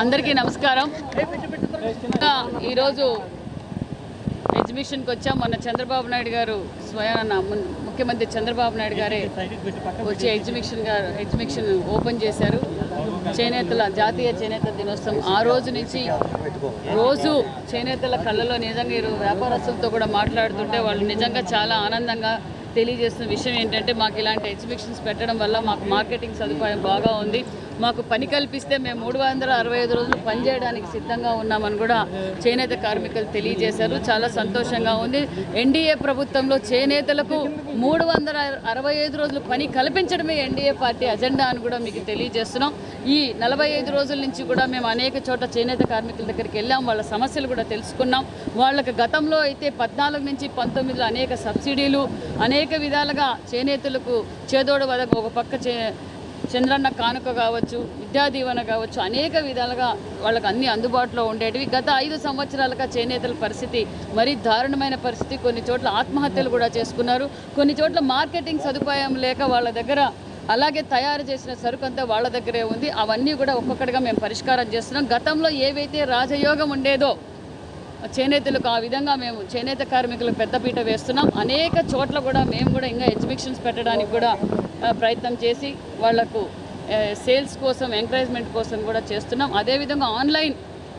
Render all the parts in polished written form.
అందరికీ నమస్కారం. ఈరోజు ఎగ్జిబిషన్కి వచ్చాం. మొన్న చంద్రబాబు నాయుడు గారు స్వయాన ముఖ్యమంత్రి చంద్రబాబు నాయుడు గారే వచ్చి ఎగ్జిబిషన్ ఓపెన్ చేశారు. జాతీయ చేనేత దినోత్సవం ఆ రోజు నుంచి రోజు చేనేతల కళ్ళలో నిజంగా ఈరోజు వ్యాపారస్తులతో కూడా మాట్లాడుతుంటే వాళ్ళు నిజంగా చాలా ఆనందంగా తెలియజేస్తున్న విషయం ఏంటంటే, మాకు ఇలాంటి ఎగ్జిబిషన్స్ పెట్టడం వల్ల మాకు మార్కెటింగ్ సదుపాయం బాగా ఉంది, మాకు పని కల్పిస్తే మేము 365 రోజులు పనిచేయడానికి సిద్ధంగా ఉన్నామని కూడా చేనేత కార్మికులు తెలియజేశారు. చాలా సంతోషంగా ఉంది. ఎన్డీఏ ప్రభుత్వంలో చేనేతలకు 365 రోజులు పని కల్పించడమే ఎన్డీఏ పార్టీ అజెండా అని కూడా మీకు తెలియజేస్తున్నాం. ఈ 45 రోజుల నుంచి కూడా మేము అనేక చోట్ల చేనేత కార్మికుల దగ్గరికి వెళ్ళాం, వాళ్ళ సమస్యలు కూడా తెలుసుకున్నాం. వాళ్ళకి గతంలో అయితే 14 నుంచి 19లో అనేక సబ్సిడీలు, అనేక విధాలుగా చేనేతలకు చేదోడు వదకు ఒక పక్క చంద్రన్న కానుక కావచ్చు, విద్యా దీవెన కావచ్చు, అనేక విధాలుగా వాళ్ళకి అన్ని అందుబాటులో ఉండేటివి. గత 5 సంవత్సరాలుగా చేనేతల పరిస్థితి మరీ దారుణమైన పరిస్థితి. కొన్ని చోట్ల ఆత్మహత్యలు కూడా చేసుకున్నారు. కొన్ని చోట్ల మార్కెటింగ్ సదుపాయం లేక వాళ్ళ దగ్గర అలాగే తయారు చేసిన సరుకు అంతా వాళ్ళ దగ్గరే ఉంది. అవన్నీ కూడా ఒక్కొక్కటిగా మేము పరిష్కారం చేస్తున్నాం. గతంలో ఏవైతే రాజయోగం ఉండేదో చేనేతలకు ఆ విధంగా మేము చేనేత కార్మికులకు పెద్దపీట వేస్తున్నాం. అనేక చోట్ల కూడా మేము కూడా ఇంకా ఎగ్జిబిషన్స్ పెట్టడానికి కూడా ప్రయత్నం చేసి వాళ్లకు సేల్స్ కోసం, ఎంకరేజ్మెంట్ కోసం కూడా చేస్తున్నాం. అదేవిధంగా ఆన్లైన్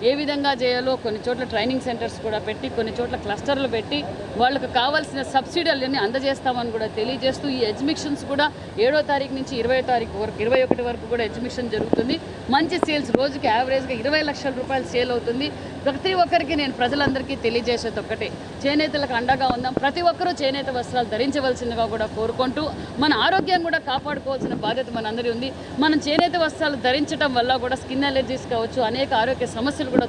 ఏ విధంగా చేయాలో కొన్ని చోట్ల ట్రైనింగ్ సెంటర్స్ కూడా పెట్టి, కొన్ని చోట్ల క్లస్టర్లు పెట్టి వాళ్ళకు కావాల్సిన సబ్సిడీలన్నీ అందజేస్తామని కూడా తెలియజేస్తూ ఈ ఎగ్జిబిషన్స్ కూడా 7వ తారీఖు నుంచి 20వ తారీఖు వరకు 21 వరకు కూడా ఎగ్జిబిషన్ జరుగుతుంది. మంచి సేల్స్, రోజుకి యావరేజ్గా 20 లక్షల రూపాయలు సేల్ అవుతుంది. ప్రతి ఒక్కరికి నేను ప్రజలందరికీ తెలియజేసేది ఒక్కటే, చేనేతలకు అండగా ఉందాం. ప్రతి ఒక్కరూ చేనేత వస్త్రాలు ధరించవలసిందిగా కూడా కోరుకుంటూ మన ఆరోగ్యం కూడా కాపాడుకోవాల్సిన బాధ్యత మనందరి ఉంది. మనం చేనేత వస్త్రాలు ధరించడం వల్ల కూడా స్కిన్ అలర్జీస్ కావచ్చు, అనేక ఆరోగ్య సమస్యలు కూడా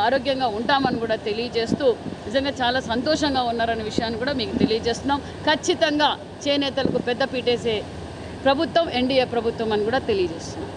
ఆరోగ్యంగా ఉంటామని కూడా తెలియజేస్తూ నిజంగా చాలా సంతోషంగా ఉన్నారనే విషయాన్ని కూడా మీకు తెలియజేస్తున్నాం. ఖచ్చితంగా చేనేతలకు పెద్ద పీటేసే ప్రభుత్వం ఎన్డీఏ ప్రభుత్వం అని కూడా తెలియజేస్తున్నాం.